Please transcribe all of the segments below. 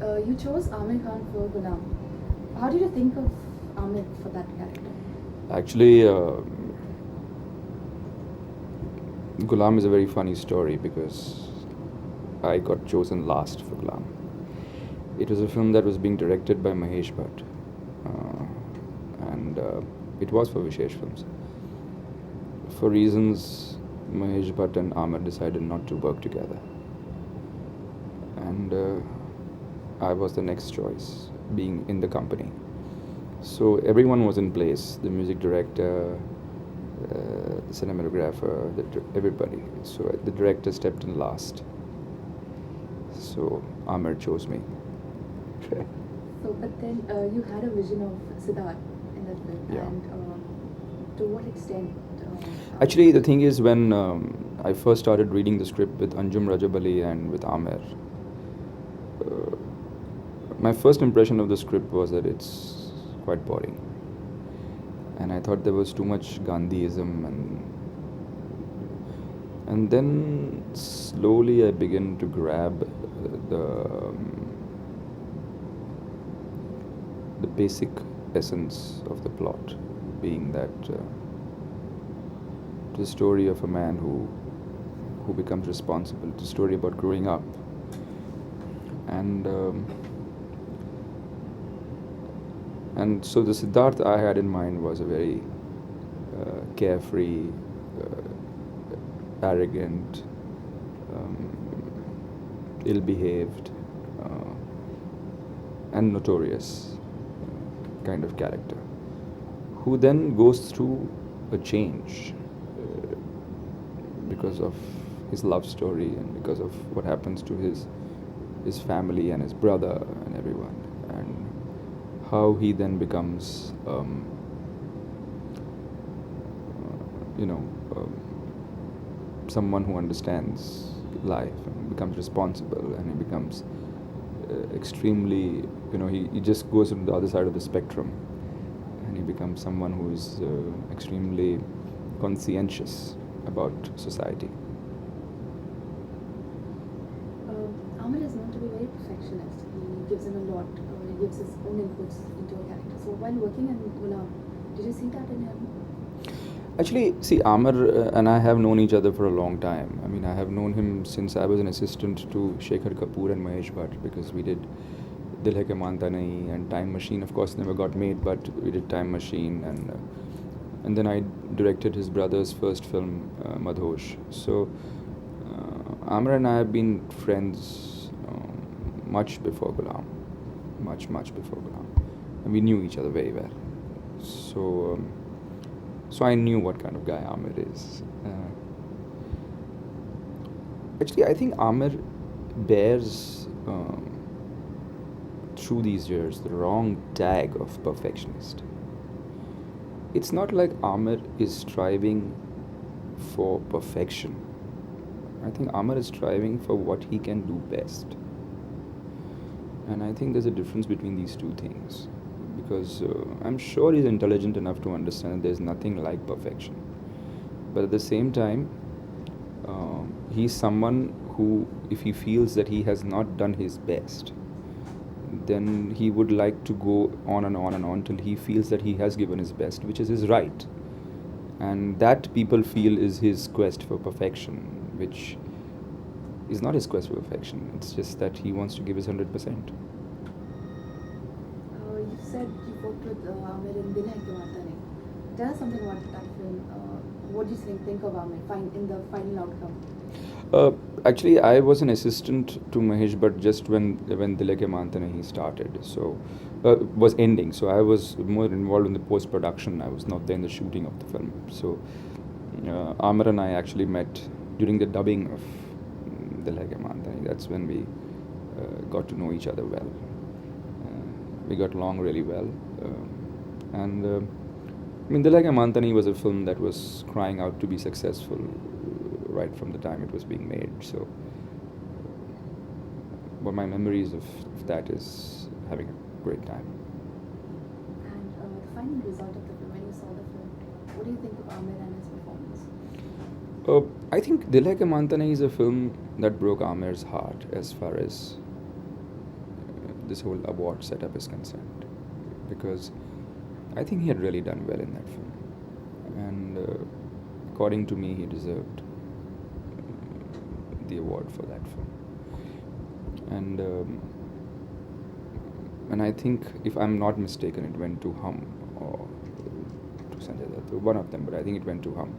You chose Aamir Khan for Ghulam. How did you think of Aamir for that character? Actually, Ghulam is a very funny story because I got chosen last for Ghulam. It was a film that was being directed by Mahesh Bhatt, and it was for Vishesh Films. For reasons, Mahesh Bhatt and Aamir decided not to work together, and I was the next choice, being in the company. So everyone was in place: the music director, the cinematographer, everybody. So the director stepped in last. So Aamir chose me. So, but then you had a vision of Siddharth in that film, Yeah. and to what extent? Actually, the thing is, when I first started reading the script with Anjum Rajabali and with Aamir, my first impression of the script was that it's quite boring. And I thought there was too much Gandhiism, and then slowly I began to grab the basic essence of the plot, being that the story of a man who becomes responsible. It's a story about growing up, and so the Siddharth I had in mind was a very carefree, arrogant, ill-behaved, and notorious kind of character, who then goes through a change because of his love story and because of what happens to his family and his brother and everyone, and how he then becomes someone who understands life and becomes responsible, and he becomes extremely, he just goes on the other side of the spectrum, and he becomes someone who is extremely conscientious about society. Aamir is known to be very perfectionist. He gives in a lot. He gives his own inputs into a character. So while working in Ghulam, did you see that in him? Actually, see, Aamir and I have known each other for a long time. I mean, I have known him since I was an assistant to Shekhar Kapoor and Mahesh Bhatt, because we did Dil Hai Ke Manta Nahi and Time Machine. Of course, never got made, but we did Time Machine, and then I directed his brother's first film, Madhosh. So Aamir and I have been friends much before Ghulam, much before Ghulam, and we knew each other very well. So I knew what kind of guy Aamir is. Actually, I think Aamir bears through these years the wrong tag of perfectionist. It's not like Aamir is striving for perfection. I think Aamir is striving for what he can do best. And I think there's a difference between these two things. Because I'm sure he's intelligent enough to understand that there's nothing like perfection. But at the same time, he's someone who, if he feels that he has not done his best, then he would like to go on and on and on till he feels that he has given his best, which is his right. And that people feel is his quest for perfection, which is not his quest for perfection. It's just that he wants to give his 100%. You said you worked with Aamir in Dil Hai Ke Manta Nahi. Tell us something about that film. What do you think of Aamir in the final outcome? Actually, I was an assistant to Mahesh Bhatt just when Dil Hai Ke Manta Nahi started, so was ending. So I was more involved in the post production. I was not there in the shooting of the film. So Aamir and I actually met during the dubbing of Dil Hai Ke Manta Nahi. That's when we got to know each other well. We got along really well, and I mean, Dil Hai Ke Manta Nahi was a film that was crying out to be successful right from the time it was being made. So, but my memories of that is having a great time. And the final result of the film, when you saw the film, what do you think of Aamir and his performance? I think Dil Hai Ke Manta Nahi is a film that broke Aamir's heart as far as this whole award setup is concerned, because I think he had really done well in that film, and according to me, he deserved the award for that film. And I think, if I'm not mistaken, it went to Hum or to Sanjay Dutt, one of them, but I think it went to Hum.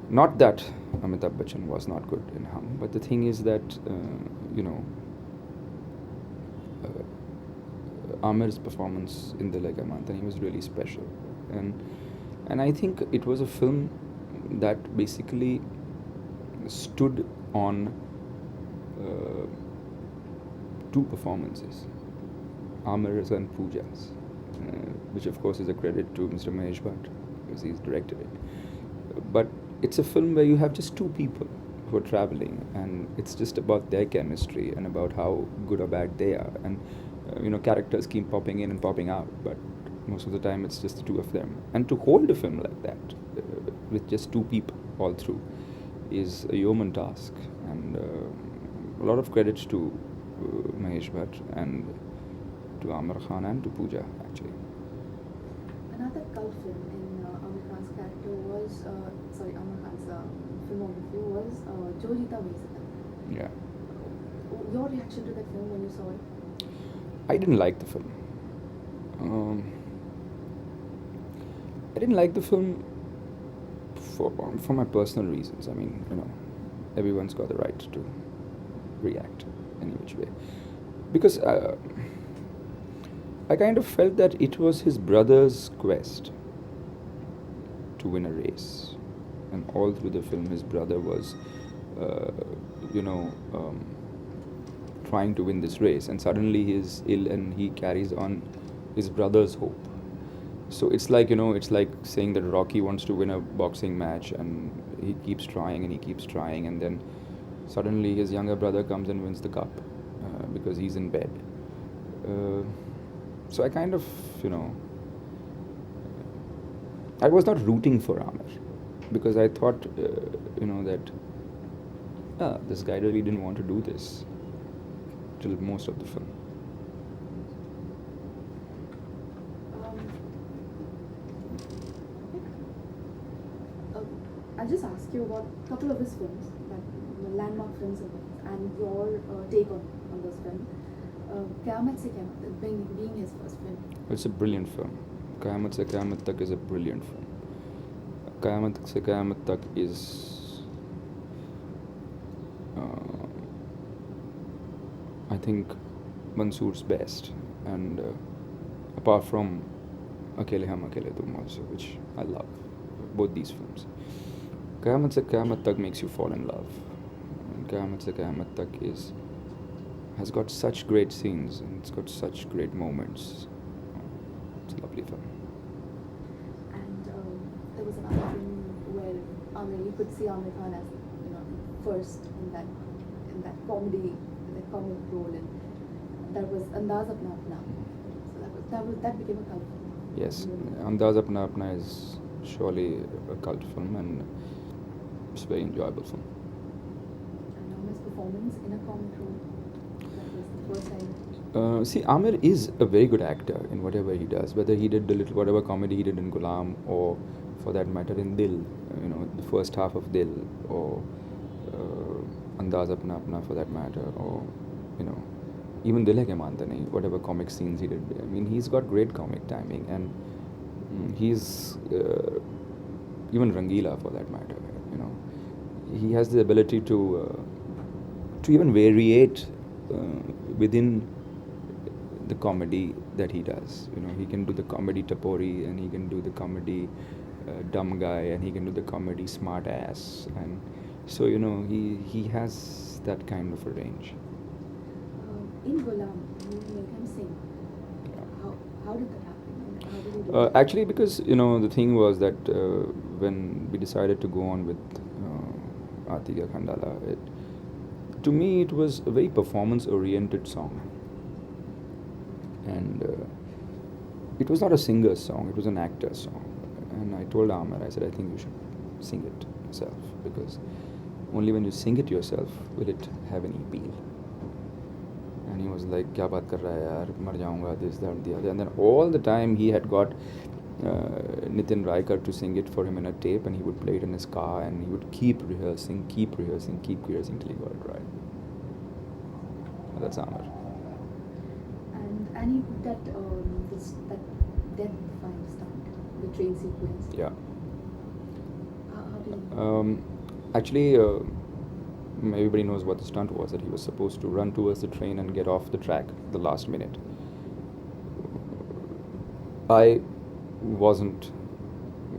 Not that Amitabh Bachchan was not good in Hum, but the thing is that Aamir's performance in Dil Hai Mantani was really special, and I think it was a film that basically stood on two performances, Aamir's and Pooja's, which of course is a credit to Mr. Mahesh Bhatt, because he's directed it. But it's a film where you have just two people who are traveling, and it's just about their chemistry and about how good or bad they are. And characters keep popping in and popping out, but most of the time it's just the two of them. And to hold a film like that with just two people all through is a yeoman task, and a lot of credits to Mahesh Bhatt and to Aamir Khan and to Pooja, actually. Another cult film in Aamir Khan's character was, Aamir Khan's filmography was Jo Jeeta Wahi Sita. Yeah. Your reaction to that film when you saw it? I didn't like the film. I didn't like the film for my personal reasons. I mean, everyone's got the right to react any which way. Because I kind of felt that it was his brother's quest to win a race. And all through the film, his brother was, trying to win this race. And suddenly he is ill and he carries on his brother's hope. So it's like, it's like saying that Rocky wants to win a boxing match and he keeps trying and he keeps trying, and then suddenly his younger brother comes and wins the cup because he's in bed. So I kind of, I was not rooting for Aamir, because I thought, that this guy really didn't want to do this till most of the film. I'll just ask you about a couple of his films, that landmark films of his, and your take on those films. Qayamat Se Qayamat, being his first film. It's a brilliant film. Qayamat Se Qayamat Tak is a brilliant film. Qayamat Se Qayamat Tak is, I think, Mansoor's best, and apart from Akele Hum Akele Tum also, which I love, both these films. Qayamat Se Qayamat Tak makes you fall in love. And Qayamat Se Qayamat Tak has got such great scenes, and it's got such great moments. It's a lovely film. And there was another film where you could see Aamir Khan as first in that comedy, that comic role, and that was Andaz Apna Apna. So that became a cult film. Yes, Andaz Apna Apna is surely a cult film, and it's a very enjoyable film. And Aamir's performance in a comic role, that was the first time. See, Aamir is a very good actor in whatever he does, whether he did whatever comedy he did in Ghulam, or for that matter in Dil, the first half of Dil, or Andaz Apna Apna for that matter, or even Dil Hai Mantani, whatever comic scenes he did. I mean, he's got great comic timing, and he's even Rangila for that matter. He has the ability to even variate within the comedy that he does. He can do the comedy Tapori, and he can do the comedy dumb guy, and he can do the comedy smart ass, and so he has that kind of a range. In Ghulam, you made him sing. How did that happen? How did he do that? Actually, because the thing was that when we decided to go on with Atika Khandala, to me it was a very performance-oriented song, and it was not a singer's song; it was an actor's song. And I told Aamir, I said, I think you should sing it yourself, because only when you sing it yourself will it have any appeal. And he was like, "क्या बात कर रहा है यार, मर जाऊँगा, this, that, the other." And then all the time he had got Nitin Raikar to sing it for him in a tape, and he would play it in his car, and he would keep rehearsing till he got it right. That's Aamir. And he put that that death-defying stunt, the train sequence. Yeah. How do you? Actually, everybody knows what the stunt was, that he was supposed to run towards the train and get off the track the last minute. I wasn't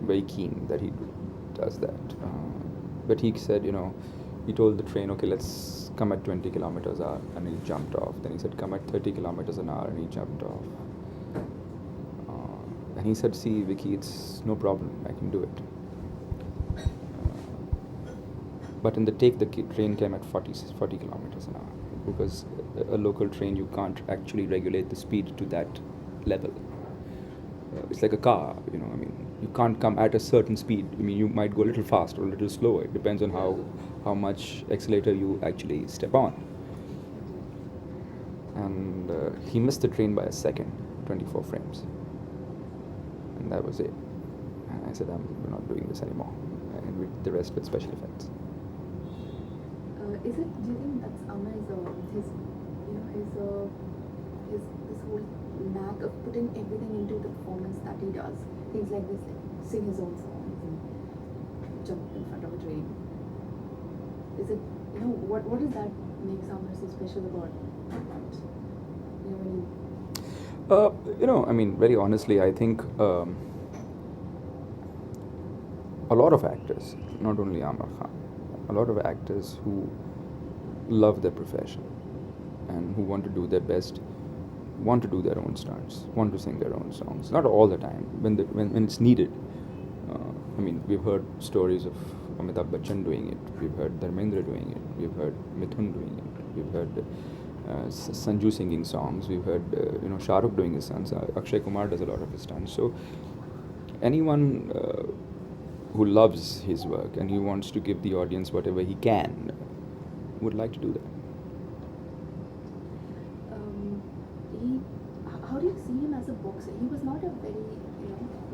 very keen that he does that. But he said, he told the train, okay, let's come at 20 kilometers an hour, and he jumped off. Then he said, come at 30 kilometers an hour, and he jumped off. And he said, see, Vicky, it's no problem, I can do it. But in the take, the train came at 40 kilometers an hour, because a local train, you can't actually regulate the speed to that level. It's like a car, you can't come at a certain speed. You might go a little fast or a little slower. It depends on how much accelerator you actually step on. And he missed the train by a second, 24 frames. And that was it. And I said, we're not doing this anymore. And the rest with special effects. Do you think that's Aamir's his this whole knack of putting everything into the performance that he does? Things like this, like sing his own songs and jump in front of a train. Is it, what does that make Aamir so special about? When you... very honestly, I think a lot of actors, not only Aamir Khan, a lot of actors who love their profession and who want to do their best, want to do their own stunts, want to sing their own songs. Not all the time, when it's needed. We've heard stories of Amitabh Bachchan doing it, we've heard Dharmendra doing it, we've heard Mithun doing it, we've heard Sanju singing songs, we've heard Shah Rukh doing his stunts, Akshay Kumar does a lot of his stunts. So anyone who loves his work and he wants to give the audience whatever he can would like to do that. How do you see him as a boxer? He was not a very,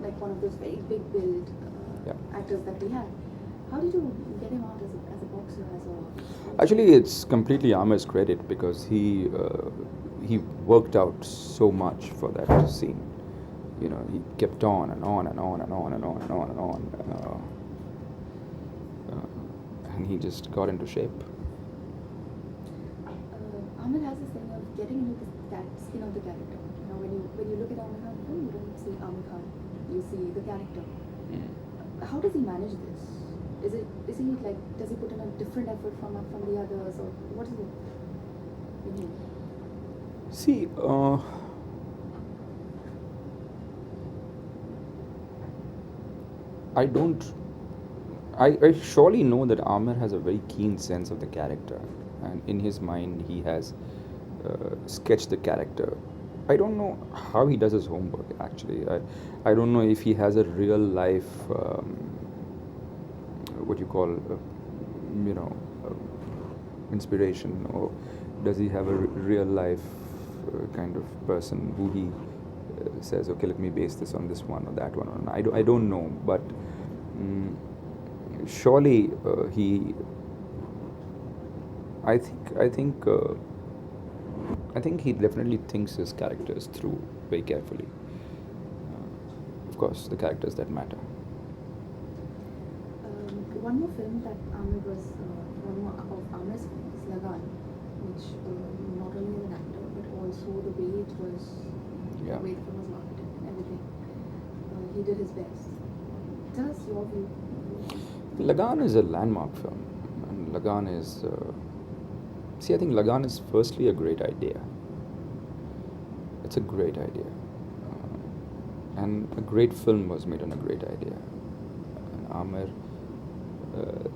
like one of those very big build actors that we had. How did you get him out as a boxer, Actually, it's completely Aamir's credit, because he worked out so much for that scene. He kept on and on and on and on and on and on and on. And he just got into shape. Aamir has this thing of getting into the skin of the character. When you look at Aamir Khan film, you don't see Aamir Khan, you see the character. How does he manage this? Is he like, does he put in a different effort from the others, or what is it? See, I surely know that Aamir has a very keen sense of the character, and in his mind he has sketched the character. I don't know how he does his homework, actually. I don't know if he has a real life inspiration, or does he have a real life kind of person who he says, okay, let me base this on this one or that one. I don't know, but surely I think he definitely thinks his characters through very carefully. Of course, the characters that matter. One more film that Aamir was, one more of Aamir's films, Lagan, which not only as an actor, but also the way it was, the way the film was marketed and everything. He did his best. Tell us your view. Lagan is a landmark film, and Lagan is. I think Lagan is firstly a great idea. It's a great idea. And a great film was made on a great idea. And Aamir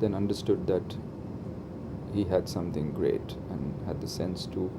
then understood that he had something great and had the sense to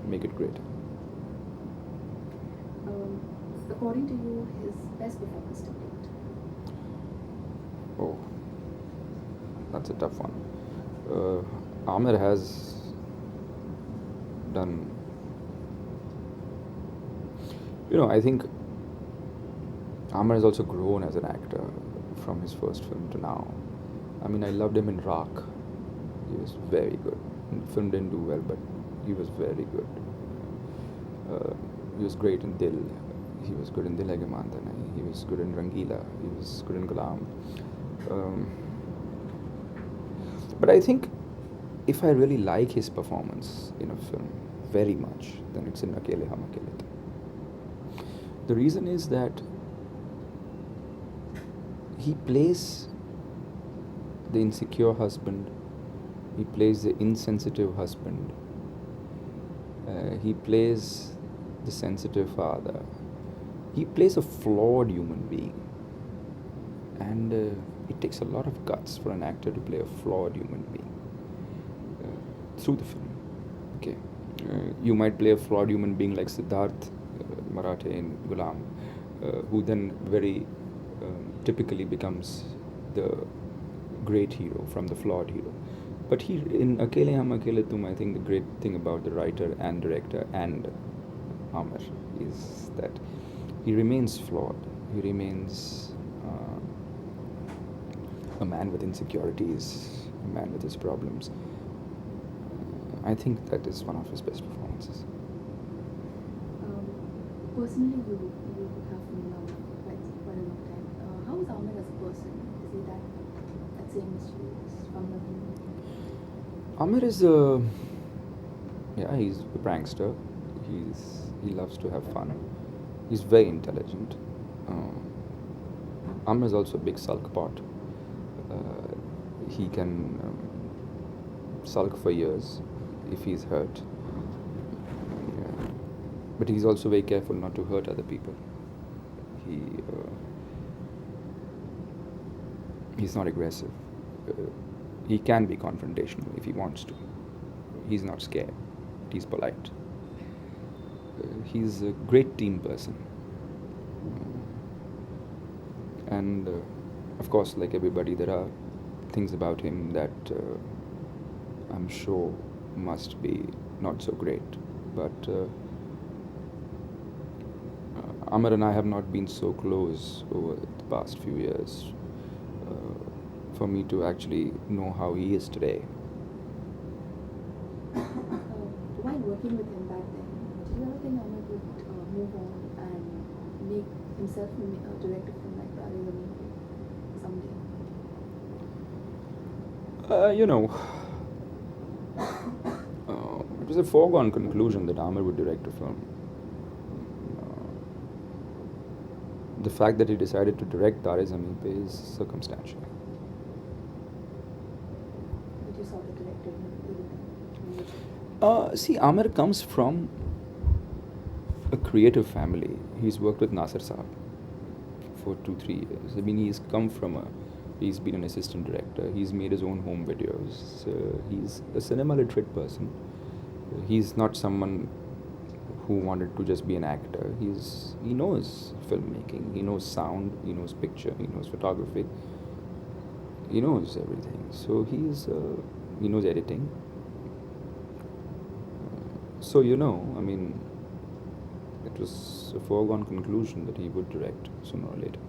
make it great. According to you, his best performance to date? Oh, that's a tough one. Aamir has done. You know, I think Amar has also grown as an actor from his first film to now. I mean, I loved him in Rock. He was very good. The film didn't do well, but he was very good. He was great in Dil. He was good in Dil Hai Manda Nahi. He was good in Rangila. He was good in Gulam. But I think if I really like his performance in a film very much, then it's in Akele Hum Akele Thi. The reason is that he plays the insecure husband, he plays the insensitive husband, he plays the sensitive father, he plays a flawed human being. And it takes a lot of guts for an actor to play a flawed human being through the film. Okay, you might play a flawed human being like Siddharth Marathe in Gulam, who then very typically becomes the great hero from the flawed hero. But he, in Akele Hum Akele Tum, I think the great thing about the writer and director and Amir is that he remains flawed. He remains a man with insecurities, a man with his problems. I think that is one of his best performances. Personally, you have known Amir quite a long time. How is Amir as a person? Is he that same as you? Is fun loving? Amir is he's a prankster. He loves to have fun. He's very intelligent. Amir is also a big sulk pot. He can sulk for years if he's hurt. Yeah. But he's also very careful not to hurt other people. He's not aggressive. He can be confrontational if he wants to. He's not scared. He's polite. He's a great team person. And of course, like everybody, there are things about him that I'm sure must be not so great. But Amar and I have not been so close over the past few years for me to actually know how he is today. While working with him back then, did you ever think Amir would move on and make himself direct a film like Tare Zameen Pe someday? It was a foregone conclusion that Amir would direct a film. The fact that he decided to direct Tare Zameen Pe is circumstantial. But you saw the director See, Amir comes from a creative family. He's worked with Nasir Saab for 2-3 years. I mean, he's been an assistant director. He's made his own home videos. He's a cinema literate person. He's not someone who wanted to just be an actor. He knows filmmaking. He knows sound. He knows picture. He knows photography. He knows everything. So he knows editing. So I mean, it was a foregone conclusion that he would direct sooner or later.